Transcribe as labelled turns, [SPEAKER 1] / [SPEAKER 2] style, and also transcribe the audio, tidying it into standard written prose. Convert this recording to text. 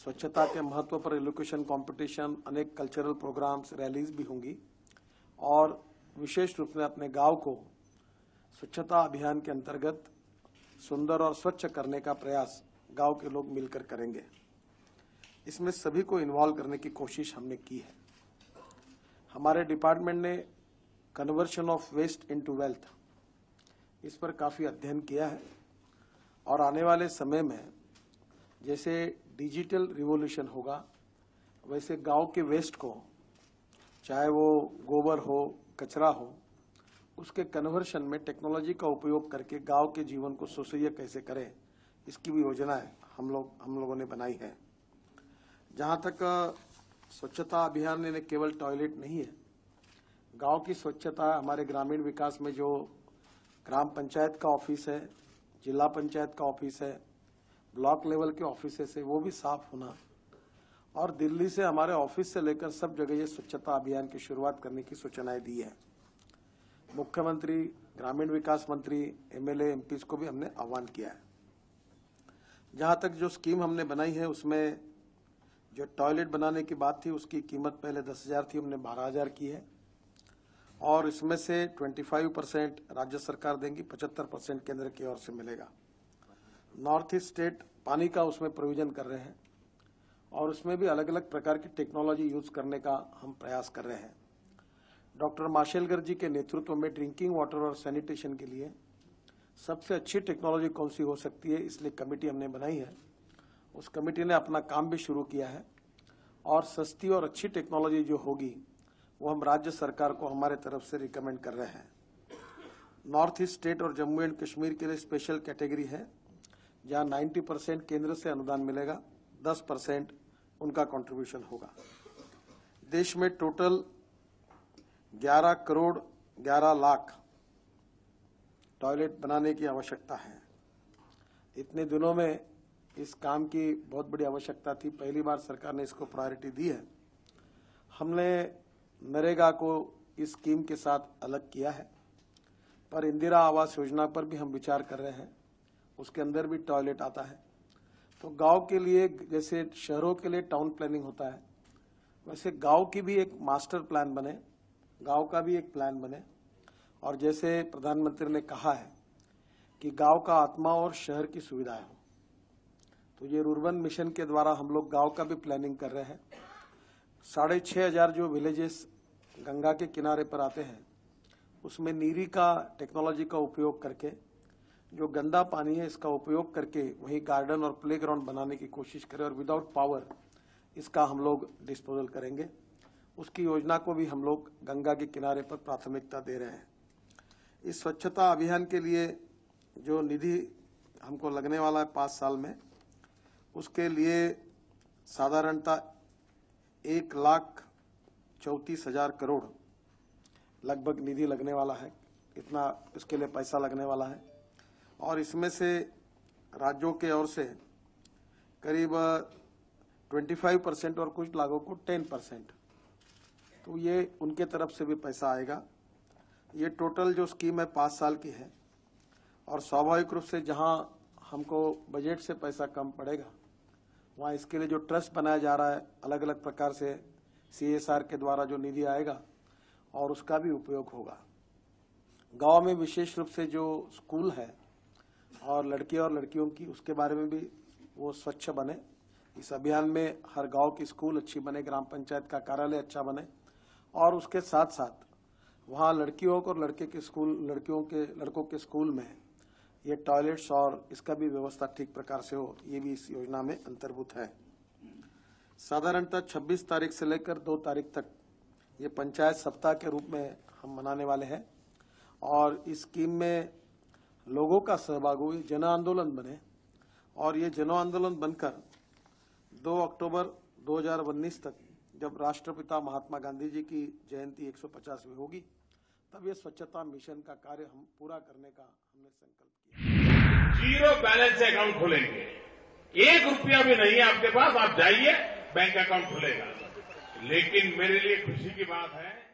[SPEAKER 1] स्वच्छता के महत्व पर एलोकेशन कंपटीशन, अनेक कल्चरल प्रोग्राम्स, रैलीज भी होंगी और विशेष रूप से अपने गांव को स्वच्छता अभियान के अंतर्गत सुंदर और स्वच्छ करने का प्रयास गांव के लोग मिलकर करेंगे। इसमें सभी को इन्वॉल्व करने की कोशिश हमने की है। हमारे डिपार्टमेंट ने conversion of waste into wealth इस पर काफ़ी अध्ययन किया है और आने वाले समय में जैसे डिजिटल रिवॉल्यूशन होगा वैसे गांव के वेस्ट को, चाहे वो गोबर हो, कचरा हो, उसके कन्वर्शन में टेक्नोलॉजी का उपयोग करके गांव के जीवन को सुसह्य कैसे करें, इसकी भी योजनाएं हम लोगों ने बनाई है। जहां तक स्वच्छता अभियान में केवल टॉयलेट नहीं है, गांव की स्वच्छता हमारे ग्रामीण विकास में जो ग्राम पंचायत का ऑफिस है, जिला पंचायत का ऑफिस है, ब्लॉक लेवल के ऑफिस है, वो भी साफ होना और दिल्ली से हमारे ऑफिस से लेकर सब जगह ये स्वच्छता अभियान की शुरुआत करने की सूचनाएं दी है। मुख्यमंत्री, ग्रामीण विकास मंत्री, एमएलए, एमपीज को भी हमने आह्वान किया है। जहां तक जो स्कीम हमने बनाई है उसमें जो टॉयलेट बनाने की बात थी उसकी कीमत पहले 10,000 थी, हमने 12,000 की है और इसमें से 25% राज्य सरकार देंगी, 75% केंद्र की ओर से मिलेगा। नॉर्थ ईस्ट स्टेट पानी का उसमें प्रोविजन कर रहे हैं और उसमें भी अलग अलग प्रकार की टेक्नोलॉजी यूज करने का हम प्रयास कर रहे हैं। डॉक्टर माशेलकर जी के नेतृत्व में ड्रिंकिंग वाटर और सैनिटेशन के लिए सबसे अच्छी टेक्नोलॉजी कौन सी हो सकती है, इसलिए कमेटी हमने बनाई है। उस कमेटी ने अपना काम भी शुरू किया है और सस्ती और अच्छी टेक्नोलॉजी जो होगी वो हम राज्य सरकार को हमारे तरफ से रिकमेंड कर रहे हैं। नॉर्थ ईस्ट स्टेट और जम्मू एंड कश्मीर के लिए स्पेशल कैटेगरी है जहां 90% केंद्र से अनुदान मिलेगा, 10% उनका कंट्रीब्यूशन होगा। देश में टोटल 11 करोड़ 11 लाख टॉयलेट बनाने की आवश्यकता है। इतने दिनों में इस काम की बहुत बड़ी आवश्यकता थी, पहली बार सरकार ने इसको प्रायोरिटी दी है। हमने नरेगा को इस स्कीम के साथ अलग किया है, पर इंदिरा आवास योजना पर भी हम विचार कर रहे हैं, उसके अंदर भी टॉयलेट आता है। तो गांव के लिए जैसे शहरों के लिए टाउन प्लानिंग होता है वैसे गांव की भी एक मास्टर प्लान बने, गांव का भी एक प्लान बने और जैसे प्रधानमंत्री ने कहा है कि गांव का आत्मा और शहर की सुविधाएं हो, तो ये रुर्बन मिशन के द्वारा हम लोग गांव का भी प्लानिंग कर रहे हैं। 6,500 जो विलेजेस गंगा के किनारे पर आते हैं उसमें नीरी का टेक्नोलॉजी का उपयोग करके जो गंदा पानी है इसका उपयोग करके वहीं गार्डन और प्लेग्राउंड बनाने की कोशिश करें और विदाउट पावर इसका हम लोग डिस्पोजल करेंगे। उसकी योजना को भी हम लोग गंगा के किनारे पर प्राथमिकता दे रहे हैं। इस स्वच्छता अभियान के लिए जो निधि हमको लगने वाला है 5 साल में, उसके लिए साधारणतः 1,34,000 करोड़ लगभग निधि लगने वाला है, इतना इसके लिए पैसा लगने वाला है और इसमें से राज्यों के ओर से करीब 25% और कुछ लागों को 10%, तो ये उनके तरफ से भी पैसा आएगा। ये टोटल जो स्कीम है 5 साल की है और स्वाभाविक रूप से जहां हमको बजट से पैसा कम पड़ेगा वहां इसके लिए जो ट्रस्ट बनाया जा रहा है अलग अलग प्रकार से CSR के द्वारा जो निधि आएगा और उसका भी उपयोग होगा। गांव में विशेष रूप से जो स्कूल है और लड़के और लड़कियों की, उसके बारे में भी वो स्वच्छ बने। इस अभियान में हर गांव की स्कूल अच्छी बने, ग्राम पंचायत का कार्यालय अच्छा बने और उसके साथ साथ वहाँ लड़कियों को और लड़कों के स्कूल में ये टॉयलेट्स और इसका भी व्यवस्था ठीक प्रकार से हो, ये भी इस योजना में अंतर्भूत है। साधारणतः 26 तारीख से लेकर 2 तारीख तक ये पंचायत सप्ताह के रूप में हम मनाने वाले हैं और इस स्कीम में लोगों का सहभाग हो, जन आंदोलन बने और ये जन आंदोलन बनकर 2 अक्टूबर 2019 तक जब राष्ट्रपिता महात्मा गांधी जी की जयंती 150वीं होगी तब ये स्वच्छता मिशन का कार्य हम पूरा करने का हमने संकल्प किया।
[SPEAKER 2] जीरो बैलेंस से अकाउंट खोलेंगे, 1 रुपया भी नहीं है आपके पास, आप जाइए बैंक अकाउंट खुलेगा। लेकिन मेरे लिए खुशी की बात है